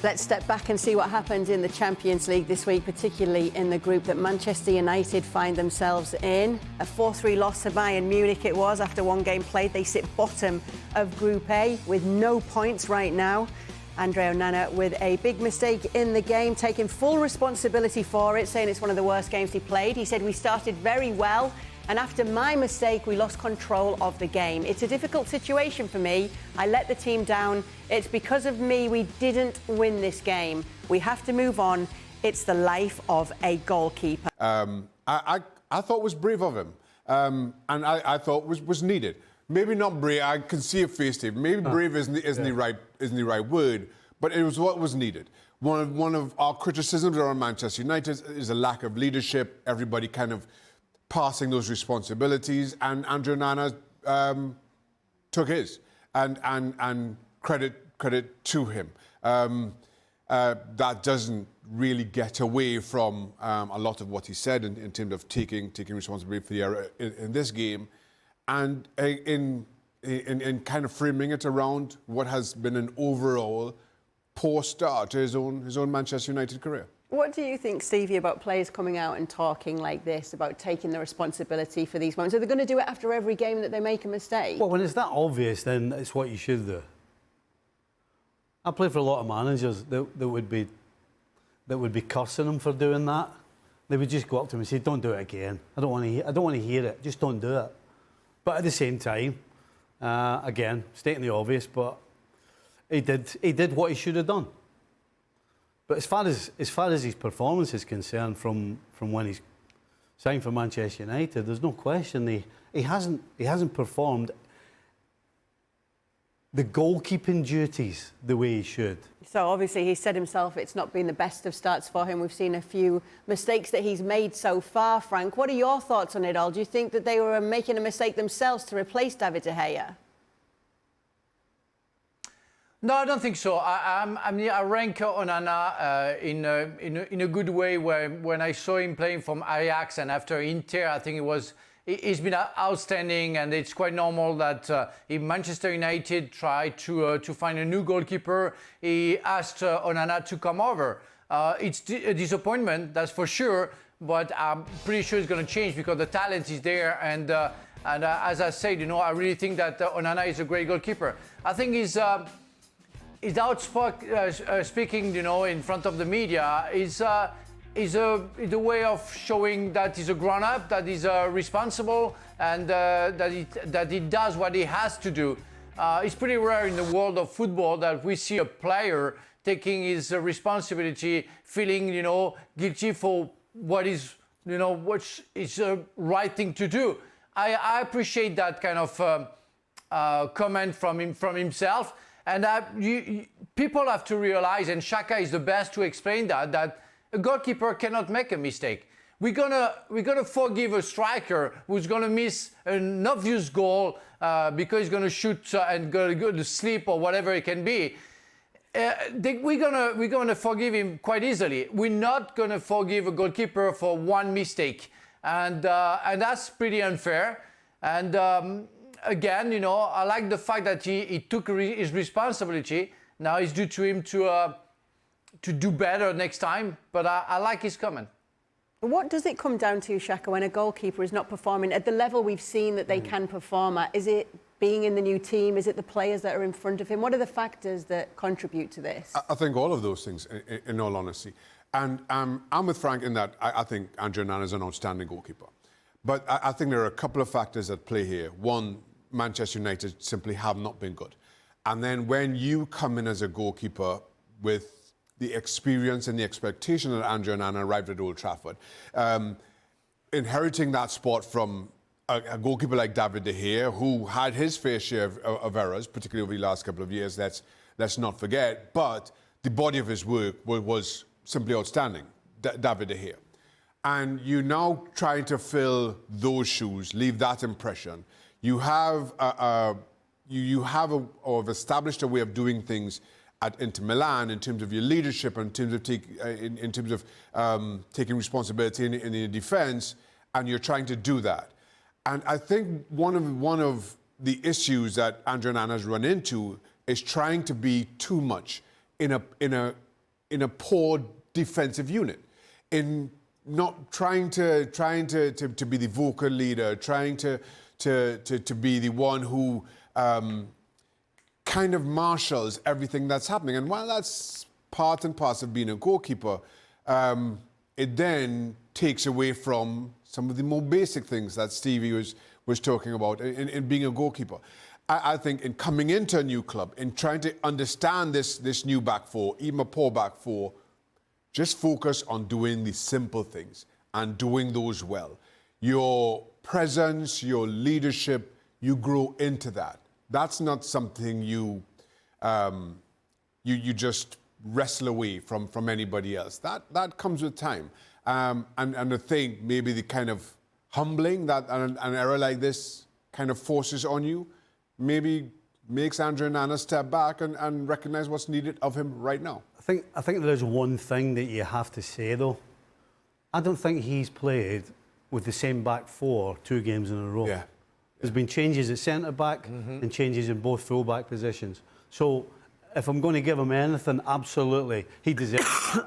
Let's step back and see what happened in the Champions League this week, particularly in the group that Manchester United find themselves in. A 4-3 loss to Bayern Munich it was after one game played. They sit bottom of Group A with no points right now. Andre Onana with a big mistake in the game, taking full responsibility for it, saying it's one of the worst games he played. He said, "We started very well, and after my mistake, we lost control of the game. It's a difficult situation for me. I let the team down. It's because of me we didn't win this game. We have to move on. It's the life of a goalkeeper." I thought was brave of him, and I thought was needed. Maybe not brave. I can see a face to it. Maybe brave isn't the right word, but it was what was needed. One of our criticisms around Manchester United is a lack of leadership. Everybody kind of passing those responsibilities, and Andre Onana took his, and credit to him. That doesn't really get away from a lot of what he said in terms of taking responsibility for the error in this game, and in kind of framing it around what has been an overall poor start to his own Manchester United career. What do you think, Stevie, about players coming out and talking like this, about taking the responsibility for these moments? Are they going to do it after every game that they make a mistake? Well, when it's that obvious, then it's what you should do. I play for a lot of managers that would be cursing them for doing that. They would just go up to him and say, "Don't do it again. I don't want to hear it. Just don't do it." But at the same time, again, stating the obvious, but he did what he should have done. But as far as his performance is concerned, from when he's signed for Manchester United, there's no question he hasn't performed the goalkeeping duties the way he should. So obviously he said himself it's not been the best of starts for him. We've seen a few mistakes that he's made so far. Frank, what are your thoughts on it all? Do you think that they were making a mistake themselves to replace David De Gea? No, I don't think so. I rank Onana in a good way. When I saw him playing from Ajax and after Inter, I think he's been outstanding, and it's quite normal that if Manchester United tried to find a new goalkeeper, he asked Onana to come over. It's a disappointment, that's for sure, but I'm pretty sure it's going to change because the talent is there, and as I said, I really think that Onana is a great goalkeeper. I think he's speaking, in front of the media is a way of showing that he's a grown-up, that he's responsible, and that he does what he has to do. It's pretty rare in the world of football that we see a player taking his responsibility, feeling, guilty for what is the right thing to do. I appreciate that kind of comment from himself. And people have to realize, and Shaka is the best to explain that a goalkeeper cannot make a mistake. We're gonna forgive a striker who's gonna miss an obvious goal because he's gonna shoot and go to sleep or whatever it can be. We're gonna forgive him quite easily. We're not gonna forgive a goalkeeper for one mistake, and that's pretty unfair. And again, I like the fact that he took his responsibility. Now it's due to him to do better next time, but I like his comment. What does it come down to, Shaka, when a goalkeeper is not performing at the level we've seen that they can perform at? Is it being in the new team? Is it the players that are in front of him? What are the factors that contribute to this? I think all of those things, in all honesty. And I'm with Frank in that I think Andre Onana is an outstanding goalkeeper. But I think there are a couple of factors at play here. One, Manchester United simply have not been good. And then when you come in as a goalkeeper with the experience and the expectation that Andre Onana arrived at Old Trafford, inheriting that spot from a goalkeeper like David De Gea, who had his fair share of errors, particularly over the last couple of years, let's not forget, but the body of his work was simply outstanding, David De Gea. And you now trying to fill those shoes, leave that impression. You have established a way of doing things at Inter Milan in terms of your leadership, in terms of taking responsibility in the defence, and you're trying to do that. And I think one of the issues that Andre Onana has run into is trying to be too much in in a poor defensive unit, in not trying to be the vocal leader, trying to be the one who kind of marshals everything that's happening. And while that's part and parcel of being a goalkeeper, it then takes away from some of the more basic things that Stevie was talking about in being a goalkeeper. I think in coming into a new club, in trying to understand this new back four, even a poor back four, just focus on doing the simple things and doing those well. Your presence, your leadership, you grow into that. That's not something you just wrestle away from anybody else. That comes with time. And I think maybe the kind of humbling that an error like this kind of forces on you maybe makes Andre Onana step back and recognise what's needed of him right now. I think there is one thing that you have to say, though. I don't think he's played with the same back four 2 games in a row. Yeah. There's been changes at centre-back and changes in both full-back positions. So if I'm going to give him anything, absolutely, he deserves it.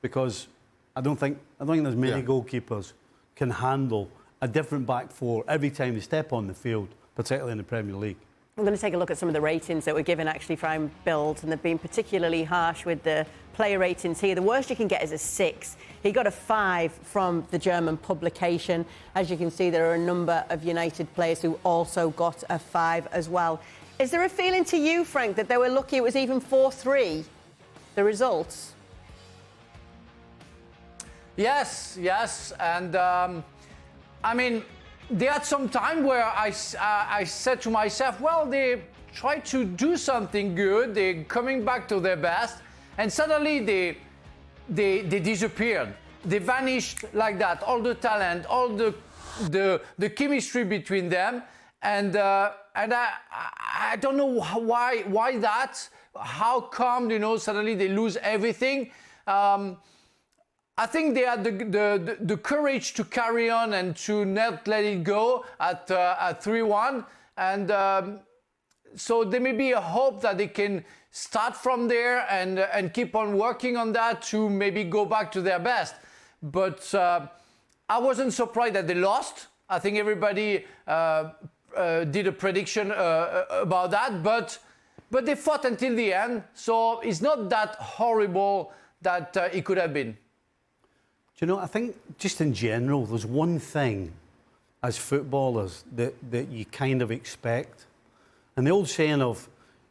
Because I don't think there's many goalkeepers can handle a different back four every time they step on the field, particularly in the Premier League. I'm going to take a look at some of the ratings that were given actually from Build, and they've been particularly harsh with the player ratings here. The worst you can get is a 6. He got a 5 from the German publication. As you can see, there are a number of United players who also got a 5 as well. Is there a feeling to you, Frank, that they were lucky it was even 4-3, the results? Yes, and I mean, they had some time where I said to myself, well, they tried to do something good, they're coming back to their best, and suddenly they disappeared. They vanished like that, all the talent, all the chemistry between them, and I don't know why that, how come, suddenly they lose everything. I think they had the courage to carry on and to not let it go at 3-1. And so there may be a hope that they can start from there and keep on working on that to maybe go back to their best. But I wasn't surprised that they lost. I think everybody did a prediction about that. But they fought until the end. So it's not that horrible that it could have been. Do you know, I think just in general, there's one thing as footballers that you kind of expect. And the old saying of,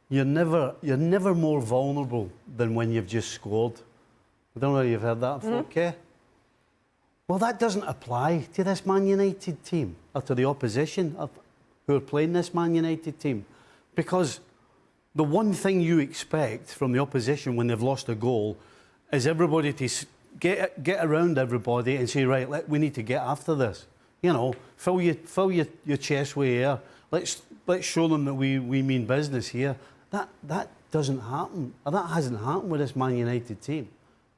you're never more vulnerable than when you've just scored. I don't know if you've heard that before, okay? Well, that doesn't apply to this Man United team, or to the opposition who are playing this Man United team. Because the one thing you expect from the opposition when they've lost a goal is everybody to get around everybody and say, right, we need to get after this. Fill your chest with air. Let's show them that we mean business here. That doesn't happen. Or that hasn't happened with this Man United team.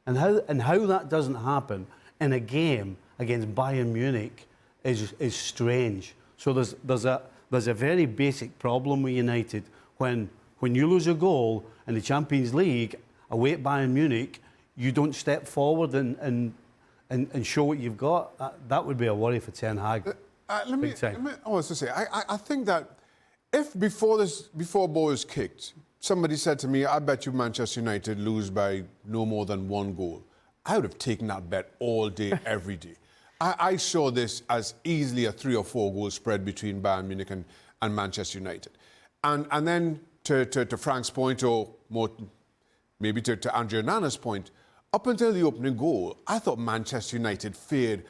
And how that doesn't happen in a game against Bayern Munich is strange. So there's a very basic problem with United when you lose a goal in the Champions League away at Bayern Munich. You don't step forward and show what you've got. That would be a worry for Ten Hag. I was to say, I think that if before ball was kicked, somebody said to me, I bet you Manchester United lose by no more than 1 goal, I would have taken that bet all day, every day. I saw this as easily a 3 or 4 goal spread between Bayern Munich and Manchester United. And then to Frank's point, or more maybe to Andre Onana's point, up until the opening goal, I thought Manchester United fared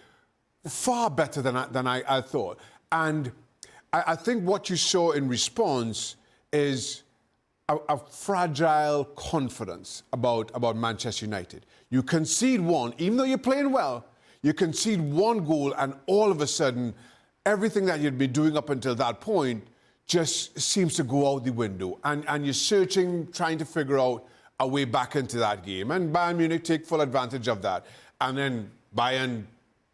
far better than I thought. And I think what you saw in response is a fragile confidence about Manchester United. You concede one, even though you're playing well, you concede 1 goal, and all of a sudden, everything that you'd been doing up until that point just seems to go out the window. And you're searching, trying to figure out a way back into that game. And Bayern Munich take full advantage of that. And then Bayern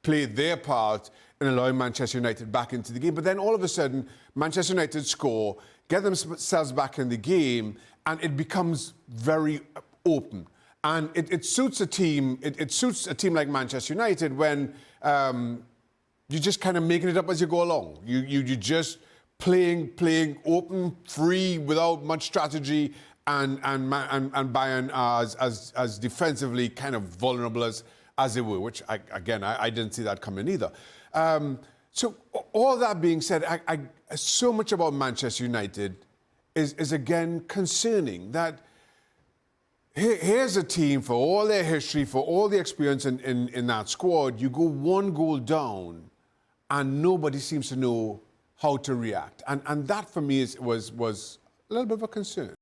played their part in allowing Manchester United back into the game. But then all of a sudden, Manchester United score, get themselves back in the game, and it becomes very open. And it suits a team. It suits a team like Manchester United when you're just kind of making it up as you go along. You just playing open, free, without much strategy, and Bayern are as defensively kind of vulnerable as they were, which I didn't see that coming either. So all that being said, so much about Manchester United is again concerning that. Here's a team, for all their history, for all the experience in that squad, you go one goal down and nobody seems to know how to react. And that for me was a little bit of a concern.